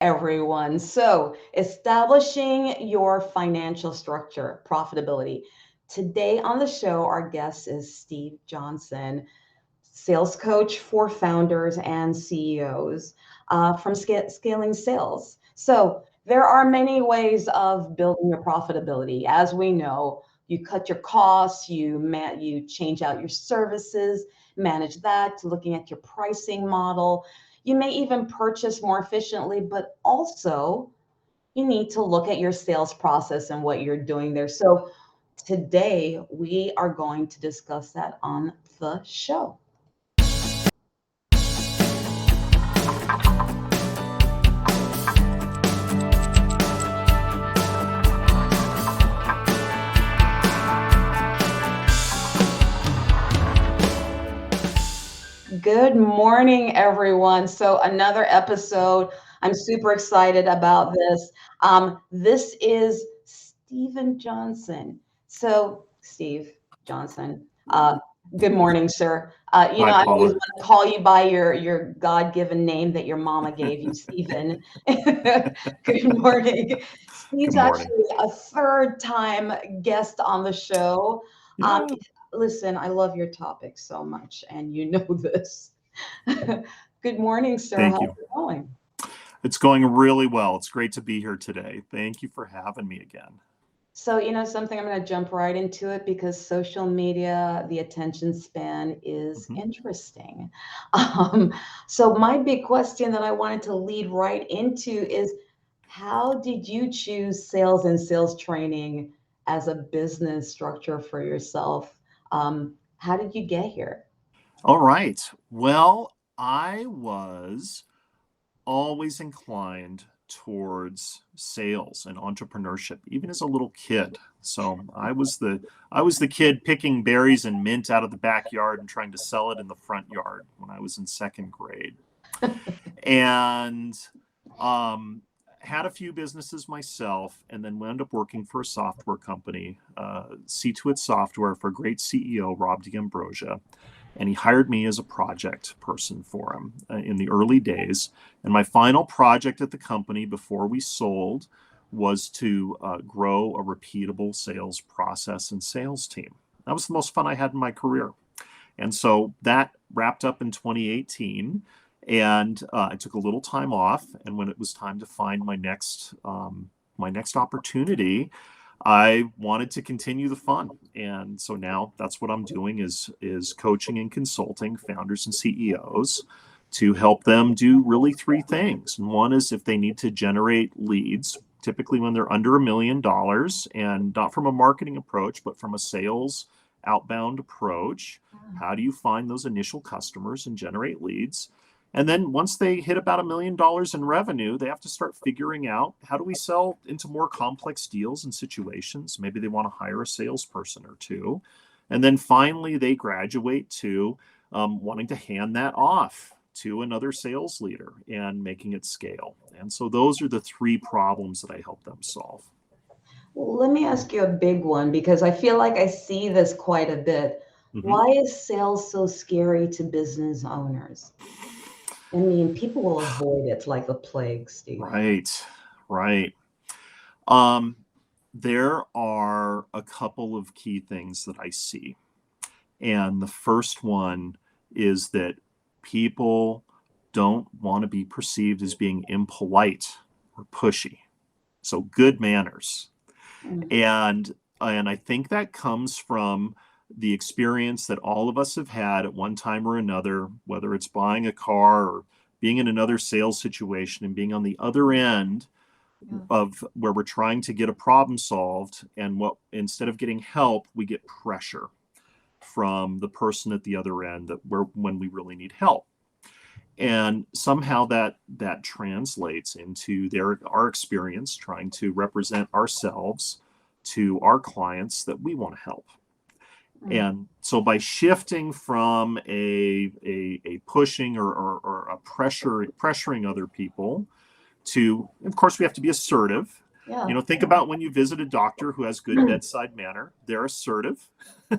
everyone. So, establishing your financial structure, profitability. Today on the show, our guest is Steve Johnson, sales coach for founders and CEOs from scaling sales. So, there are many ways of building your profitability. As we know, you cut your costs, you change out your services, manage that, looking at your pricing model. You may even purchase more efficiently, but also you need to look at your sales process and what you're doing there. So today we are going to discuss that on the show. Good morning, everyone. So, another episode. I'm super excited about this. This is Stephen Johnson. So, Steve Johnson, good morning, sir. Hi, I always Paula. want to call you by your God-given name that your mama gave you, Stephen. Good morning. Good Steve's morning. actually a third time guest on the show. Um, Yeah, Listen, I love your topic so much, and you know this. Good morning, sir. thank How's you. it going? It's going really well. It's great to be here today. Thank you for having me again. So, something, I'm going to jump right into it because social media, the attention span is Mhm. interesting. Um, so, my big question that I wanted to lead right into is how did you choose sales and sales training as a business structure for yourself? How did you get here? All right. Well, I was always inclined towards sales and entrepreneurship, even as a little kid. So I was the kid picking berries and mint out of the backyard and trying to sell it in the front yard when I was in second grade. And um, had a few businesses myself, and then wound up working for a software company, See to It Software, for a great CEO, Rob D'Ambrosia. And he hired me as a project person for him in the early days. And my final project at the company before we sold was to grow a repeatable sales process and sales team. That was the most fun I had in my career. And so that wrapped up in 2018. And I took a little time off. And when it was time to find my next opportunity, I wanted to continue the fun. And so now that's what I'm doing is coaching and consulting founders and CEOs to help them do really three things. And one is if they need to generate leads, typically when they're under $1 million, and not from a marketing approach, but from a sales outbound approach. How do you find those initial customers and generate leads? And then once they hit about $1 million in revenue, they have to start figuring out, how do we sell into more complex deals and situations? Maybe they want to hire a salesperson or two. And then finally, they graduate to wanting to hand that off to another sales leader and making it scale. And so those are the three problems that I help them solve. Well, let me ask you a big one because I feel like I see this quite a bit. Mhm. Why is sales so scary to business owners? I mean, people will avoid it like the plague, Steve. Right, right. Um, there are a couple of key things that I see. And the first one is that people don't want to be perceived as being impolite or pushy. So good manners. Mm, And I think that comes from the experience that all of us have had at one time or another, whether it's buying a car or being in another sales situation and being on the other end yeah. of where we're trying to get a problem solved, and what, instead of getting help, we get pressure from the person at the other end that we're when we really need help. And somehow that translates into our experience trying to represent ourselves to our clients that we want to help. Mm, And so by shifting from a pushing or a pressuring other people to, of course, we have to be assertive. yeah. Think about when you visit a doctor who has good bedside manner. They're assertive.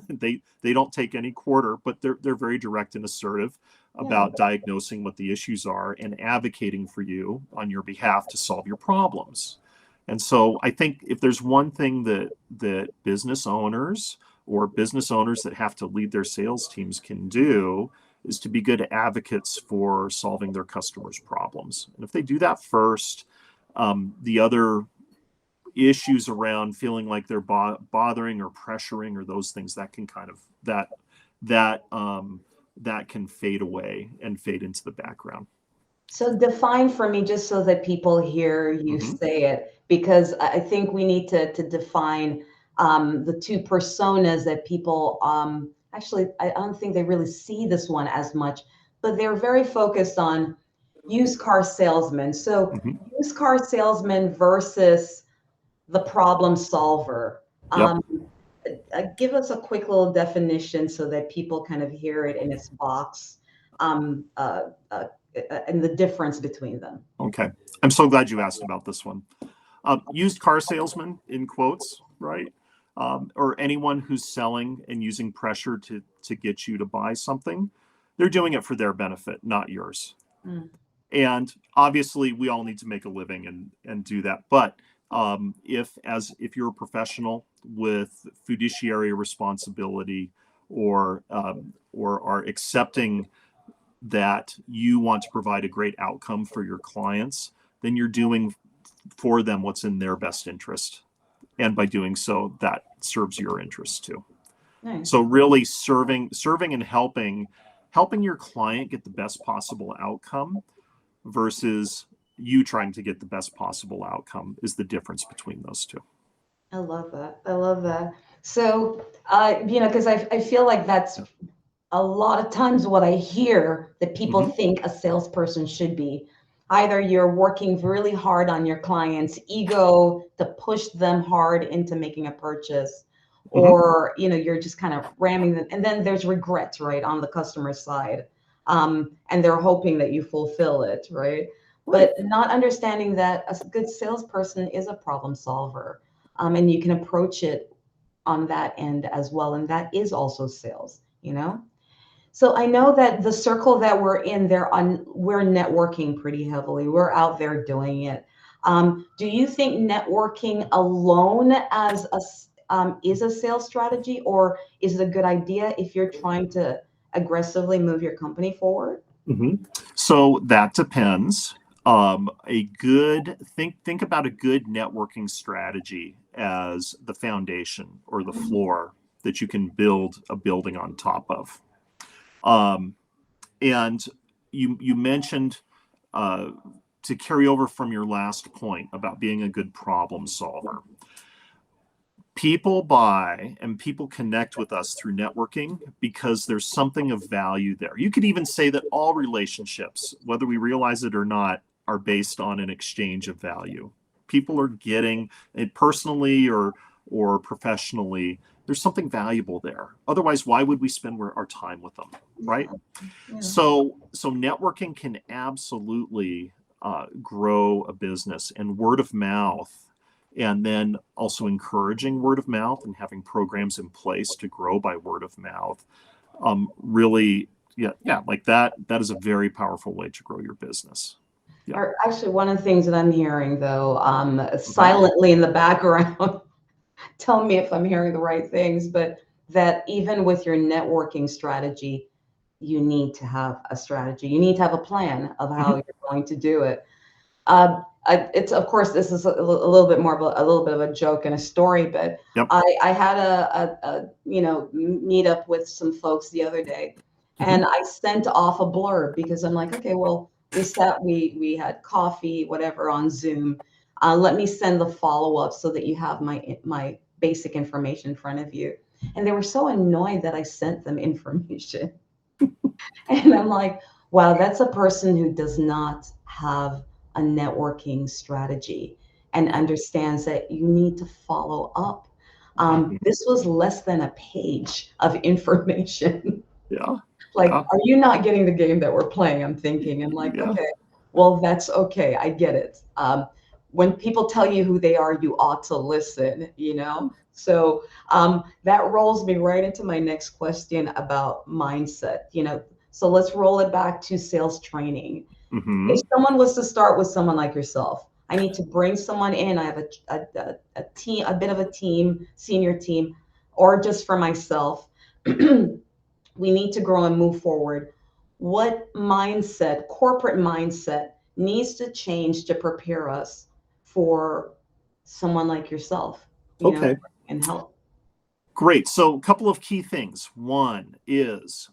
They don't take any quarter, but they're very direct and assertive. about diagnosing what the issues are and advocating for you on your behalf to solve your problems. And so I think if there's one thing that business owners or business owners that have to lead their sales teams can do, is to be good advocates for solving their customers' problems. And if they do that first, the other issues around feeling like they're bothering or pressuring or those things that can kind of that can fade away and fade into the background. So define for me, just so that people hear you say it, because I think we need to define the two personas that people actually, I don't think they really see this one as much, but they're very focused on used car salesmen. So used car salesman versus the problem solver. Yep. Give us a quick little definition so that people kind of hear it in its box, and the difference between them. Okay. I'm so glad you asked about this one. Used car salesman, in quotes, right? Or anyone who's selling and using pressure to get you to buy something, they're doing it for their benefit, not yours. And obviously, we all need to make a living and do that. But if you're a professional with fiduciary responsibility or are accepting that you want to provide a great outcome for your clients, then you're doing for them what's in their best interest. And by doing so, that serves your interests too. Nice. So really serving and helping your client get the best possible outcome versus you trying to get the best possible outcome is the difference between those two. I love that. I love that. So, because I feel like that's a lot of times what I hear that people think a salesperson should be. Either you're working really hard on your client's ego to push them hard into making a purchase, or you're just kind of ramming them, and then there's regrets, right, on the customer side, and they're hoping that you fulfill it, right? But not understanding that a good salesperson is a problem solver, and you can approach it on that end as well, and that is also sales, So I know that the circle that we're in we're networking pretty heavily. We're out there doing it. Do you think networking alone is a sales strategy, or is it a good idea if you're trying to aggressively move your company forward? So that depends. Think about a good networking strategy as the foundation or the floor that you can build a building on top of. And you mentioned to carry over from your last point about being a good problem solver. People buy and people connect with us through networking because there's something of value there. You could even say that all relationships, whether we realize it or not, are based on an exchange of value. People are getting it personally or professionally. There's something valuable there. Otherwise, why would we spend our time with them, right? Yeah. So networking can absolutely grow a business, and word of mouth, and then also encouraging word of mouth and having programs in place to grow by word of mouth. Really, like that is a very powerful way to grow your business. Yeah. Actually, one of the things that I'm hearing, though, silently in the background, tell me if I'm hearing the right things, but that even with your networking strategy, you need to have a strategy. You need to have a plan of how you're going to do it. It's, of course, this is a little bit more of a little bit of a joke and a story, but I had a meet up with some folks the other day, and I sent off a blurb because I'm like, okay, well, we had coffee, whatever, on Zoom. Let me send the follow-up so that you have my basic information in front of you. And they were so annoyed that I sent them information. And I'm like, wow, that's a person who does not have a networking strategy and understands that you need to follow up. This was less than a page of information. Yeah. Are you not getting the game that we're playing? I'm thinking, and okay, well, that's okay. I get it. When people tell you who they are, you ought to listen, So that rolls me right into my next question about mindset. So let's roll it back to sales training. Mm-hmm. If someone was to start with someone like yourself, I need to bring someone in. I have a team, a bit of a team, senior team, or just for myself. We need to grow and move forward. What mindset, corporate mindset, needs to change to prepare us for someone like yourself, Okay. and help? Great. So a couple of key things. One is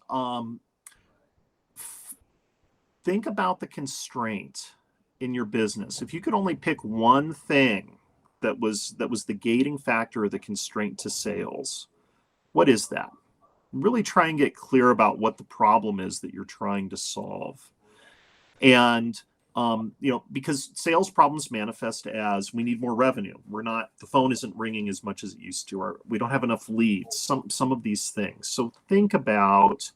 think about the constraint in your business. If you could only pick one thing that was the gating factor or the constraint to sales, what is that? Really try and get clear about what the problem is that you're trying to solve. And because sales problems manifest as we need more revenue. The phone isn't ringing as much as it used to, or we don't have enough leads, some of these things. So think about,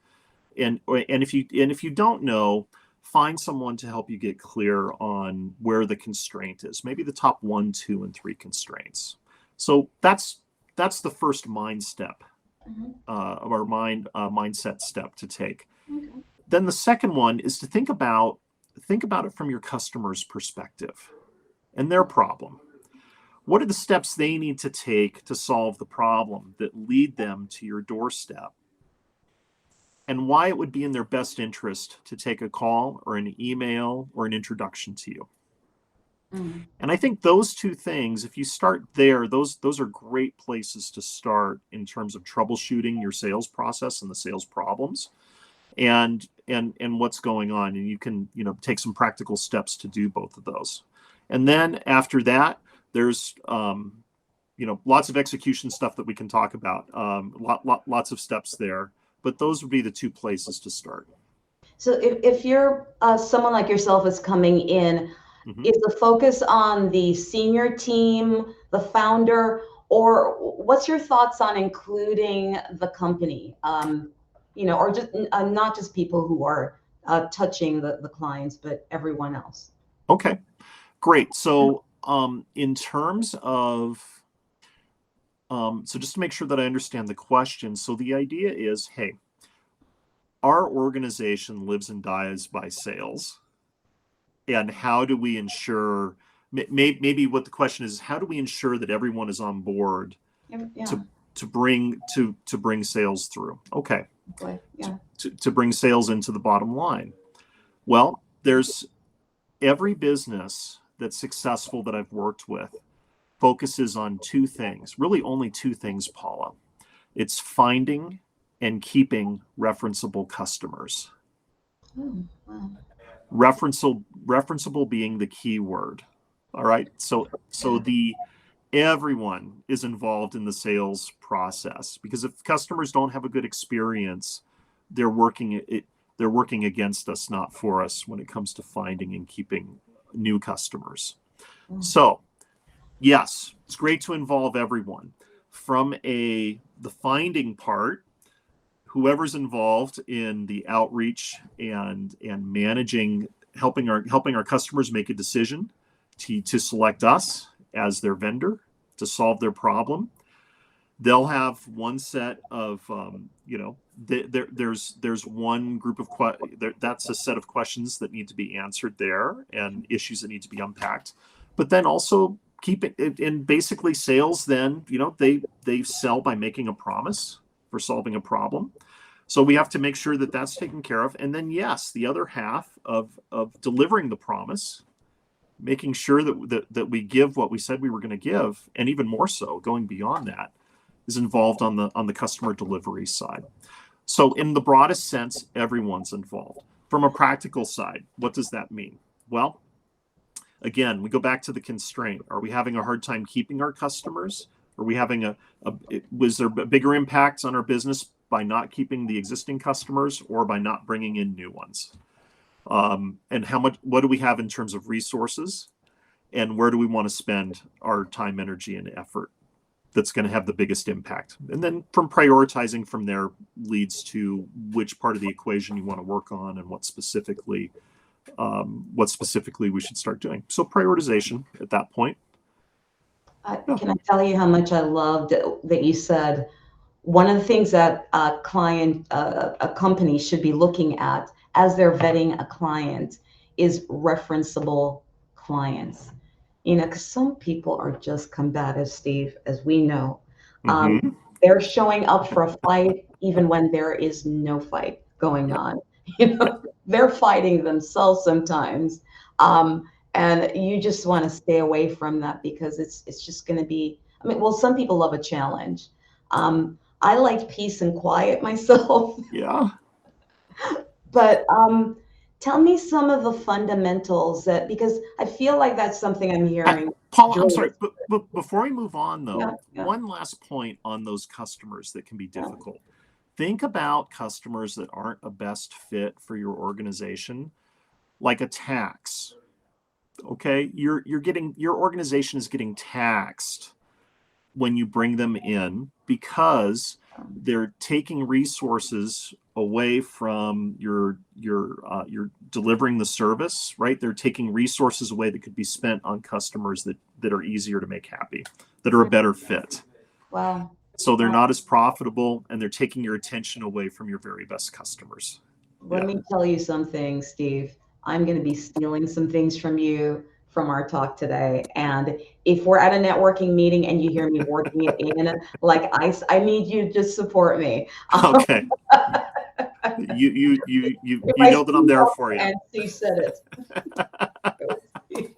and if you don't know, find someone to help you get clear on where the constraint is, maybe the top 1, 2, and 3 constraints. So that's the first mind step, of our mindset step to take. Okay. Then the second one is to think about it from your customer's perspective and their problem. What are the steps they need to take to solve the problem that lead them to your doorstep? And why it would be in their best interest to take a call or an email or an introduction to you. Mm. And I think those two things, if you start there, those are great places to start in terms of troubleshooting your sales process and the sales problems and what's going on. And you can, take some practical steps to do both of those. And then after that, there's lots of execution stuff that we can talk about. Lots of steps there, but those would be the two places to start. So if you're someone like yourself is coming in, Mm-hmm. is the focus on the senior team, the founder, or what's your thoughts on including the company? Or just not just people who are touching the clients, but everyone else. Okay, great. So in terms of, so just to make sure that I understand the question, so the idea is, hey, our organization lives and dies by sales. And how do we ensure, maybe what the question is, how do we ensure that everyone is on board Yeah. to bring sales through? Okay. Yeah. To bring sales into the bottom line. Well, there's every business that's successful that I've worked with focuses on two things, really only two things, Paula. It's finding and keeping referenceable customers. Oh, wow. Referenceable being the key word. All right. So everyone is involved in the sales process, because if customers don't have a good experience, they're working against us, not for us, when it comes to finding and keeping new customers. So yes, it's great to involve everyone. From the finding part, whoever's involved in the outreach and managing, helping our customers make a decision to select us as their vendor to solve their problem, they'll have one set of there's one group of that's a set of questions that need to be answered there and issues that need to be unpacked. But then also keep it in basically sales. Then they sell by making a promise for solving a problem. So we have to make sure that that's taken care of. And then yes, the other half of delivering the promise, making sure that we give what we said we were going to give, and even more so, going beyond that, is involved on the customer delivery side. So in the broadest sense, everyone's involved. From a practical side, what does that mean? Well, again, we go back to the constraint. Are we having a hard time keeping our customers? Are we having was there bigger impacts on our business by not keeping the existing customers or by not bringing in new ones? And what do we have in terms of resources, and where do we want to spend our time, energy, and effort that's going to have the biggest impact? And then from prioritizing from there leads to which part of the equation you want to work on and what specifically we should start doing. So prioritization at that point. Can I tell you how much I loved that you said one of the things that a company should be looking at as they're vetting a client is referenceable clients. Because some people are just combative, Steve, as we know. Um, Mm-hmm. they're showing up for a fight even when there is no fight going Yep. on. They're fighting themselves sometimes. Um, and you just want to stay away from that because it's just going to be, I mean, well, some people love a challenge. I like peace and quiet myself. Yeah. But tell me some of the fundamentals that, because I feel like that's something I'm hearing Paula, I'm during sorry, this. but before we move on, Yeah, though, yeah, one last point on those customers that can be yeah. difficult. Think about customers that aren't a best fit for your organization, like a tax. Okay, you're getting, your organization is getting taxed when you bring them in because they're taking resources away from your delivering the service, right? They're taking resources away that could be spent on customers that are easier to make happy, that are a better fit. Well, So they're uh, not as profitable, and they're taking your attention away from your very best customers. let Yeah. me tell you something, Steve. I'm going to be stealing some things from you from our talk today. And if we're at a networking meeting and you hear me working it in, like I need you to just support me. Okay. You If I know that I'm see there help for you. and Steve said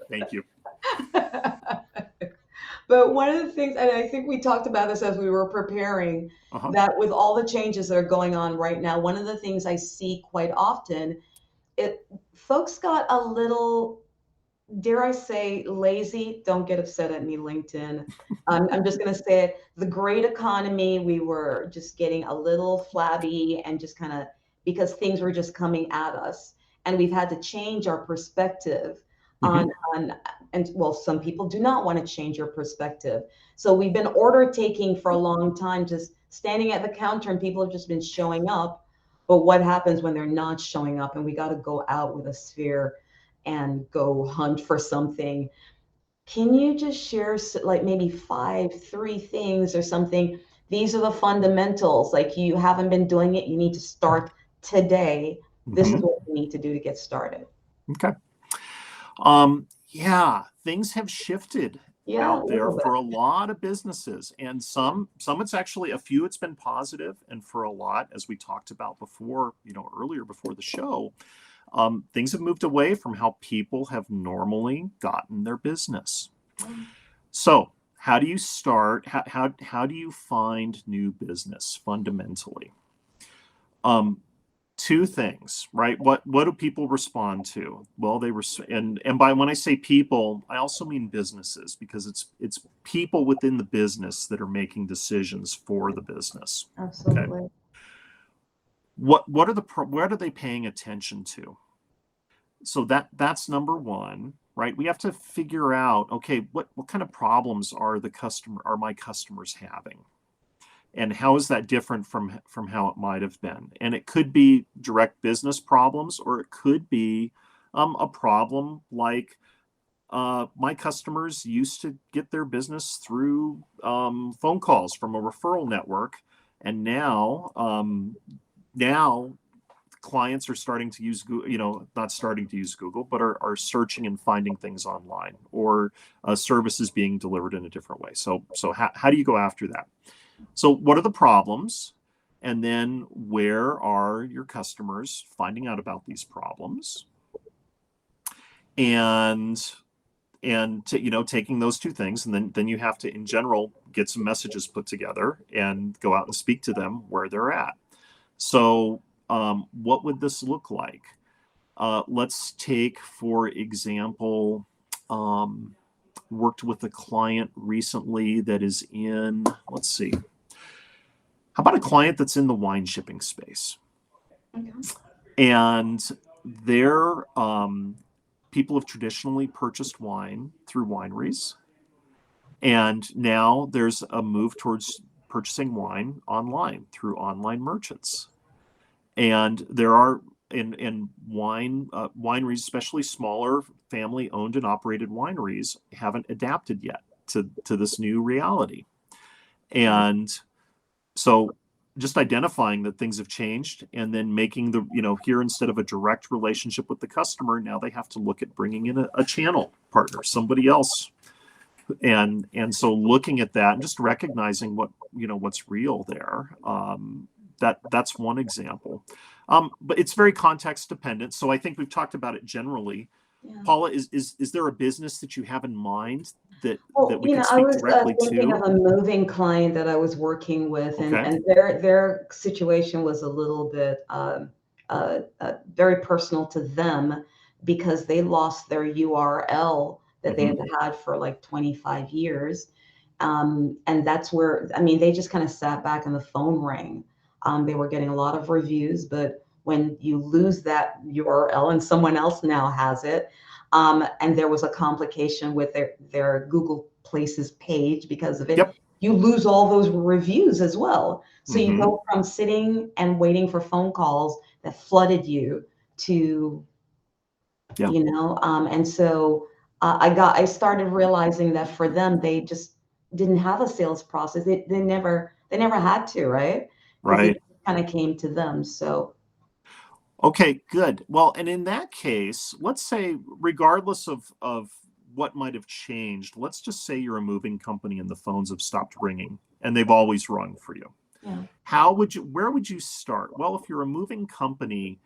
Thank you. it. But one of the things, and I think we talked about this as we were preparing, Uh-huh. that with all the changes that are going on right now, one of the things I see quite often, it folks got a little, dare I say, lazy. Don't get upset at me, LinkedIn. I'm just going to say it. The great economy, we were just getting a little flabby and just kind of because things were just coming at us, and we've had to change our perspective Mm-hmm. on and well, some people do not want to change your perspective. So we've been order taking for a long time, just standing at the counter, and people have just been showing up. But what happens when they're not showing up? And we got to go out with a sphere and go hunt for something. Can you just share like maybe three things or something? These are the fundamentals. Like you haven't been doing it, you need to start today. This is Mm-hmm. what you need to do to get started. Okay. Yeah, things have shifted Yeah, a out there little bit. for a lot of businesses, and some it's actually a few it's been positive, and for a lot, as we talked about before, earlier before the show, things have moved away from how people have normally gotten their business. So, how do you start? How do you find new business fundamentally? Um, Two things, right? What do people respond to? Well, and by when I say people, I also mean businesses, because it's people within the business that are making decisions for the business. Okay. Absolutely. What are they paying attention to? So that's number one, right? We have to figure out, okay, what kind of problems are my customers having? And how is that different from how it might have been? And it could be direct business problems, or it could be a problem like my customers used to get their business through phone calls from a referral network, and now clients are starting to use Google, not starting to use Google, but are searching and finding things online, or services being delivered in a different way. So how do you go after that? So what are the problems? And then where are your customers finding out about these problems? And taking those two things, and then you have to, in general, get some messages put together and go out and speak to them where they're at. So what would this look like? Let's take, for example, worked with a client recently that is in, let's see, how about a client that's in the wine shipping space? Okay. And their people have traditionally purchased wine through wineries. And now there's a move towards purchasing wine online through online merchants. And there are in wineries, especially smaller family owned and operated wineries, haven't adapted yet to this new reality. And So just identifying that things have changed and then making the, here instead of a direct relationship with the customer, now they have to look at bringing in a channel partner, somebody else. And so looking at that and just recognizing what's real there. That's one example. But it's very context dependent. So I think we've talked about it generally. Yeah. Paula, is there a business that you have in mind that we can speak directly to? I was thinking of a moving client that I was working with, and their situation was a little bit very personal to them because they lost their URL that they had for like 25 years. And that's where, they just kind of sat back and the phone rang. They were getting a lot of reviews, but when you lose that URL and someone else now has it, and there was a complication with their Google Places page because of it, you lose all those reviews as well. So you go from sitting and waiting for phone calls that flooded you to, and so I started realizing that for them, they just didn't have a sales process. They never had to, right? Right. It kind of came to them. So. Okay, good. Well, and in that case, let's say, regardless of what might have changed, let's just say you're a moving company and the phones have stopped ringing and they've always rung for you. Yeah. Where would you start? Well, if you're a moving company,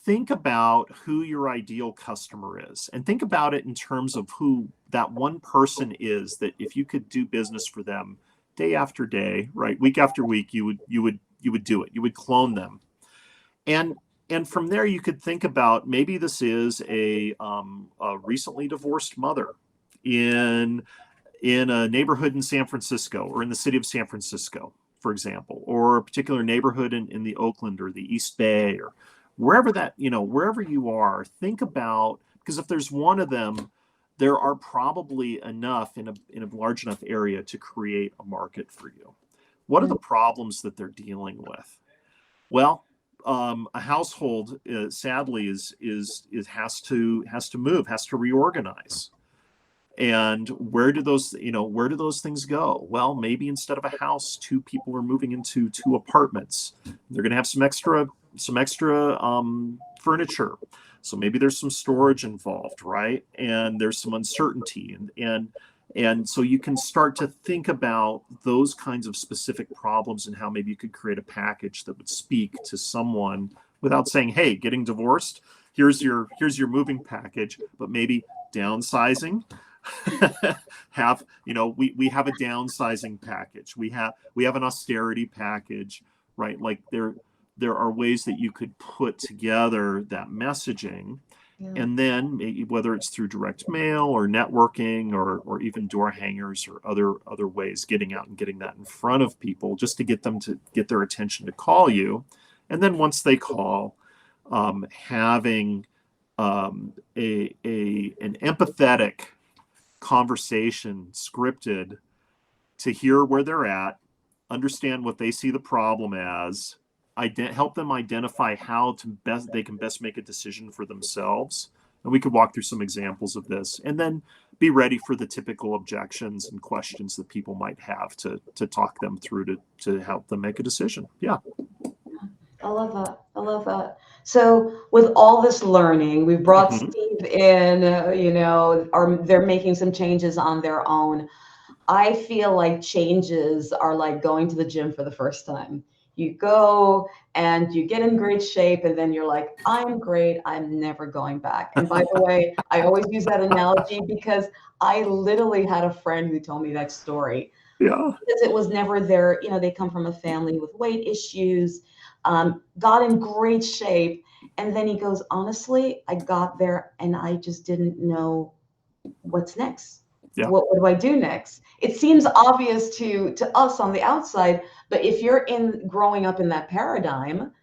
think about who your ideal customer is and think about it in terms of who that one person is that if you could do business for them day after day, right, week after week, you would do it. You would clone them. And from there, you could think about maybe this is a recently divorced mother in a neighborhood in San Francisco or in the city of San Francisco, for example, or a particular neighborhood in the Oakland or the East Bay or wherever wherever you are. Think about, because if there's one of them, there are probably enough in a large enough area to create a market for you. What are the problems that they're dealing with? Well, a household sadly has to move, has to reorganize. And where do those things go? Well, maybe instead of a house, two people are moving into two apartments. They're going to have some extra furniture. So maybe there's some storage involved, right? And there's some uncertainty and so you can start to think about those kinds of specific problems and how maybe you could create a package that would speak to someone without saying, hey, getting divorced, here's your moving package, but maybe downsizing. we have a downsizing package. We have an austerity package, right? Like there are ways that you could put together that messaging. Yeah. And then whether it's through direct mail or networking or even door hangers or other ways, getting out and getting that in front of people just to get them to get their attention to call you. And then once they call, having an empathetic conversation scripted to hear where they're at, understand what they see the problem as, help them identify how they can best make a decision for themselves. And we could walk through some examples of this and then be ready for the typical objections and questions that people might have to talk them through to help them make a decision. Yeah. I love that. So with all this learning, we brought Steve in, they're making some changes on their own. I feel like changes are like going to the gym for the first time. You go and you get in great shape and then you're like, I'm great. I'm never going back. And by the way, I always use that analogy because I literally had a friend who told me that story. Yeah. Because it was never their, they come from a family with weight issues, got in great shape. And then he goes, honestly, I got there and I just didn't know what's next. Yeah. What do I do next? It seems obvious to us on the outside, but if you're growing up in that paradigm,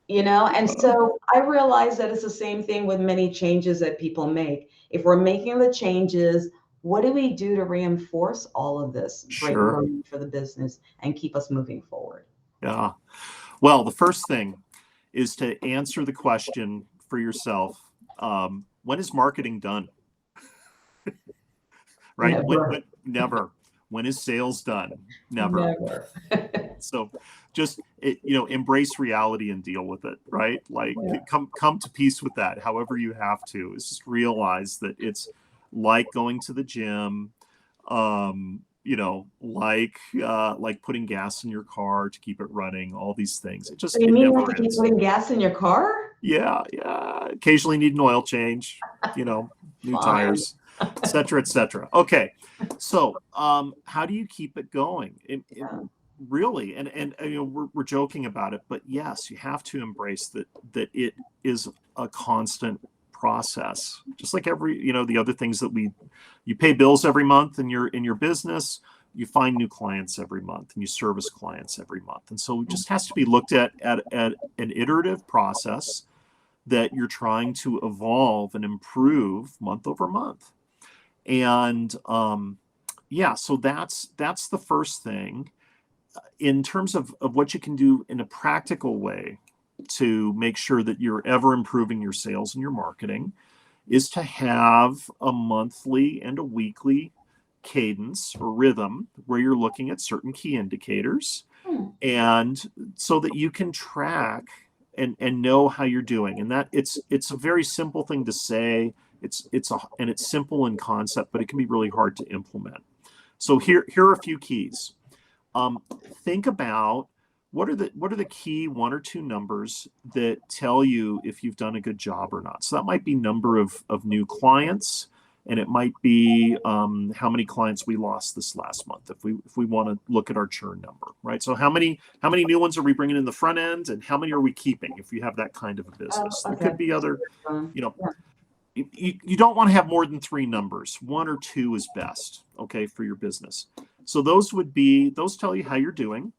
and so I realize that it's the same thing with many changes that people make. If we're making the changes, what do we do to reinforce all of this great learning for the business and keep us moving forward? Yeah. Well, the first thing is to answer the question for yourself. When is marketing done? Right? Never. Never. When is sales done? Never. Never. So just, embrace reality and deal with it, right? Like Yeah. come to peace with that, however you have to. It's just realize that it's like going to the gym, like putting gas in your car to keep it running, all these things. It You mean you have never to keep ends. putting gas in your car? Yeah. Occasionally need an oil change, new Fine. tires, et cetera, et cetera. Okay. So, how do you keep it going? Really, and we're joking about it, but yes, you have to embrace that it is a constant process. Just like the other things that you pay bills every month in your business, you find new clients every month, and you service clients every month. And so it just has to be looked at an iterative process that you're trying to evolve and improve month over month. And so that's the first thing. In terms of what you can do in a practical way to make sure that you're ever improving your sales and your marketing is to have a monthly and a weekly cadence or rhythm where you're looking at certain key indicators, and so that you can track and know how you're doing. And that it's a very simple thing to say. It's simple in concept, but it can be really hard to implement. So here are a few keys. Think about what are the key one or two numbers that tell you if you've done a good job or not. So that might be number of new clients, and it might be how many clients we lost this last month. If we want to look at our churn number, right? So how many new ones are we bringing in the front end, and how many are we keeping if you have that kind of a business? Okay. There could be other, You don't want to have more than three numbers. One or two is best, okay, for your business. So those tell you how you're doing,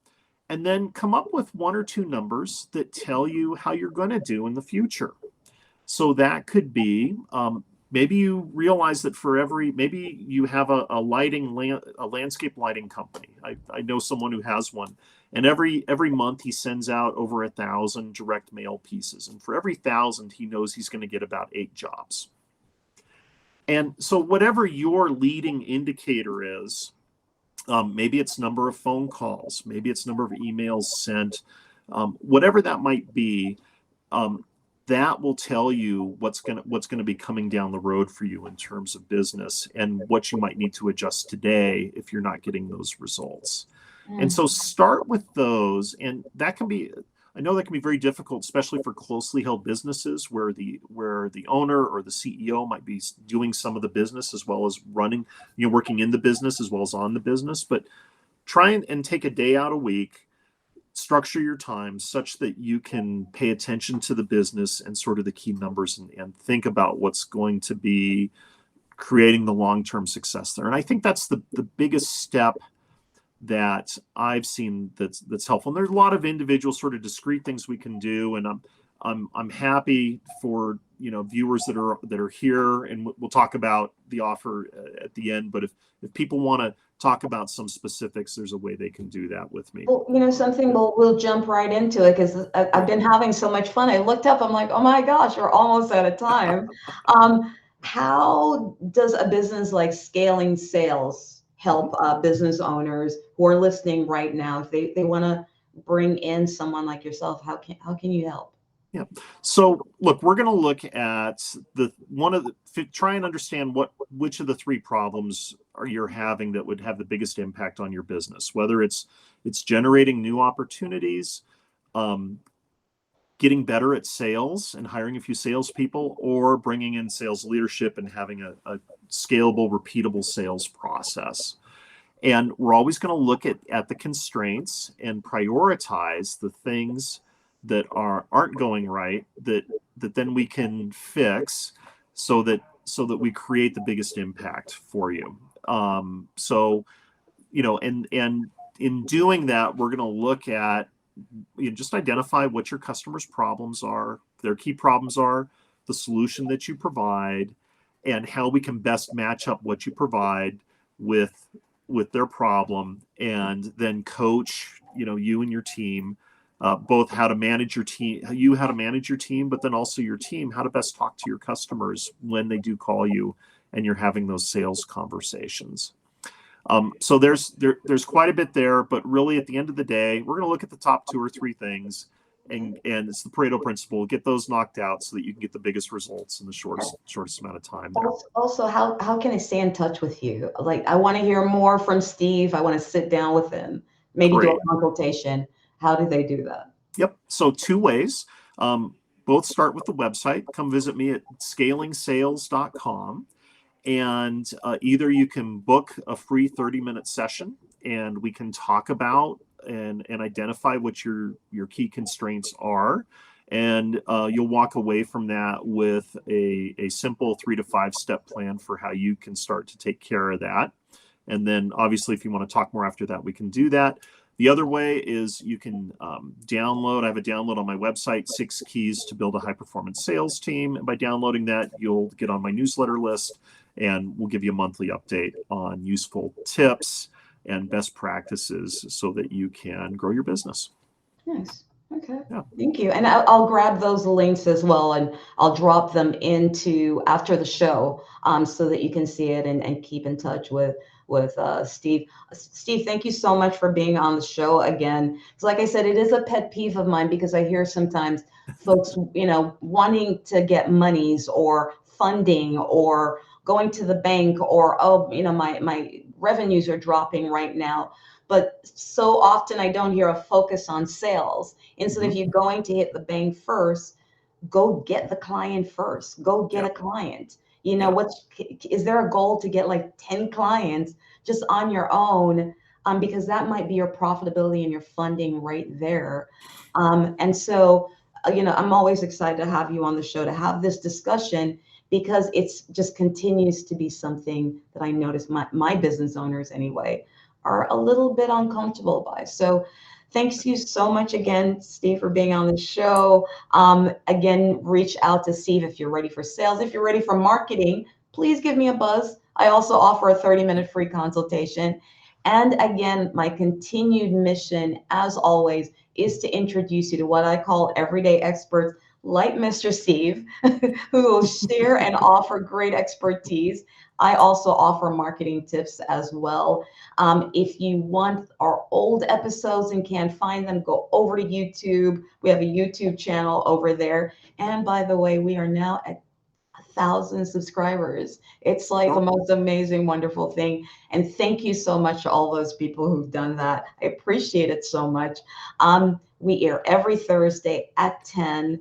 and then come up with one or two numbers that tell you how you're going to do in the future. So that could be, maybe you realize that maybe you have a landscape lighting company. I know someone who has one, and every month he sends out over 1,000 direct mail pieces, and for every 1,000 he knows he's going to get about 8 jobs. And so whatever your leading indicator is, maybe it's number of phone calls, maybe it's number of emails sent, whatever that might be, that will tell you what's going to be coming down the road for you in terms of business, and what you might need to adjust today if you're not getting those results. And so start with those, and I know that can be very difficult, especially for closely held businesses where the owner or the CEO might be doing some of the business as well as working in the business as well as on the business. But try and take a day out a week, structure your time such that you can pay attention to the business and sort of the key numbers, and think about what's going to be creating the long-term success there. And I think that's the biggest step that I've seen that's helpful. And there's a lot of individual sort of discrete things we can do, and I'm happy for viewers that are here, and we'll talk about the offer at the end. But if people want to talk about some specifics, there's a way they can do that with me. Well, something we'll jump right into it, because I've been having so much fun. I looked up, I'm like, oh my gosh, we're almost out of time. How does a business like scaling sales help business owners who are listening right now? If they want to bring in someone like yourself, how can you help? Yeah. So look, we're going to look at try and understand which of the 3 problems you're having that would have the biggest impact on your business, whether it's generating new opportunities, getting better at sales and hiring a few salespeople, or bringing in sales leadership and having a scalable, repeatable sales process. And we're always going to look at the constraints and prioritize the things that aren't going right, that then we can fix, so that we create the biggest impact for you. And in doing that, we're going to look at, just identify what your customers' problems are, their key problems are, the solution that you provide, and how we can best match up what you provide with their problem, and then coach you and your team, both how to manage your team, but then also your team how to best talk to your customers when they do call you and you're having those sales conversations. So there's quite a bit there, but really at the end of the day, we're going to look at the top 2 or 3 things, and it's the Pareto principle. Get those knocked out so that you can get the biggest results in the shortest amount of time there. Also, how can I stay in touch with you? Like, I want to hear more from Steve. I want to sit down with him, maybe do a consultation. How do they do that? Yep. So 2 ways. Both start with the website. Come visit me at scalingsales.com. And either you can book a free 30-minute session, and we can talk about and identify what your key constraints are. And you'll walk away from that with a simple 3 to 5 step plan for how you can start to take care of that. And then obviously, if you want to talk more after that, we can do that. The other way is you can download. I have a download on my website, 6 keys to build a high-performance sales team. And by downloading that, you'll get on my newsletter list, and we'll give you a monthly update on useful tips and best practices so that you can grow your business. Nice. Okay. Yeah. Thank you. And I'll grab those links as well, and I'll drop them into after the show, so that you can see it and keep in touch with Steve. Steve, thank you so much for being on the show again. So like I said, it is a pet peeve of mine because I hear sometimes folks, wanting to get monies or funding or going to the bank or, my revenues are dropping right now. But so often I don't hear a focus on sales. Instead of you going to hit the bank first, go get the client first. Go get a client. Is there a goal to get like 10 clients just on your own? Because that might be your profitability and your funding right there. And so, I'm always excited to have you on the show to have this discussion, because it's just continues to be something that I notice my business owners anyway are a little bit uncomfortable by. So thanks you so much again, Steve, for being on the show. Again, reach out to Steve if you're ready for sales. If you're ready for marketing, please give me a buzz. I also offer a 30-minute free consultation. And again, my continued mission, as always, is to introduce you to what I call everyday experts like Mr. Steve, who will share and offer great expertise. I also offer marketing tips as well. If you want our old episodes and can't find them, go over to YouTube. We have a YouTube channel over there. And by the way, we are now at 1,000 subscribers. It's like the most amazing, wonderful thing. And thank you so much to all those people who've done that. I appreciate it so much. We air every Thursday at 10.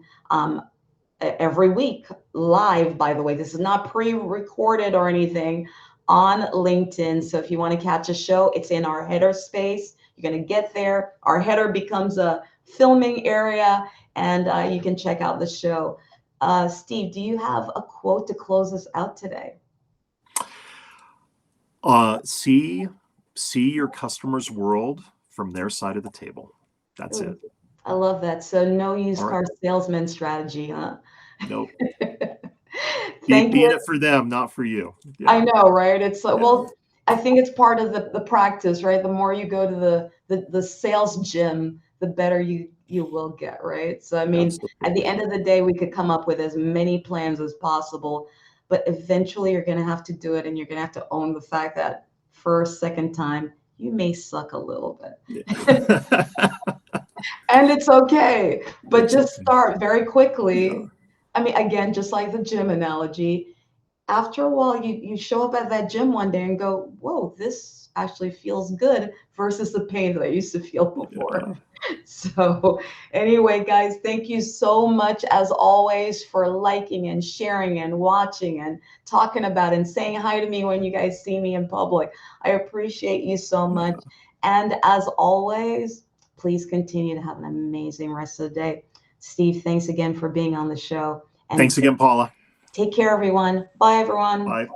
Every week live, by the way. This is not pre-recorded or anything, on LinkedIn. So if you want to catch a show, it's in our header space. You're going to get there. Our header becomes a filming area, and you can check out the show. Steve, do you have a quote to close us out today? See your customer's world from their side of the table. That's it. I love that. So no used car salesman strategy, huh? Nope. Being it for them, not for you. Yeah. I know, right? It's well, I think it's part of the practice, right? The more you go to the sales gym, the better you will get, right? So I mean, at the end of the day, we could come up with as many plans as possible, but eventually you're going to have to do it, and you're going to have to own the fact that first, second time, you may suck a little bit. Yeah. And it's okay, but just start very quickly. Yeah. I mean, again, just like the gym analogy, after a while, you show up at that gym one day and go, whoa, this actually feels good versus the pain that I used to feel before. Yeah. So anyway, guys, thank you so much, as always, for liking and sharing and watching and talking about and saying hi to me when you guys see me in public. I appreciate you so much. Yeah. And as always, please continue to have an amazing rest of the day. Steve, thanks again for being on the show. And thanks again, Paula. Take care, everyone. Bye, everyone. Bye.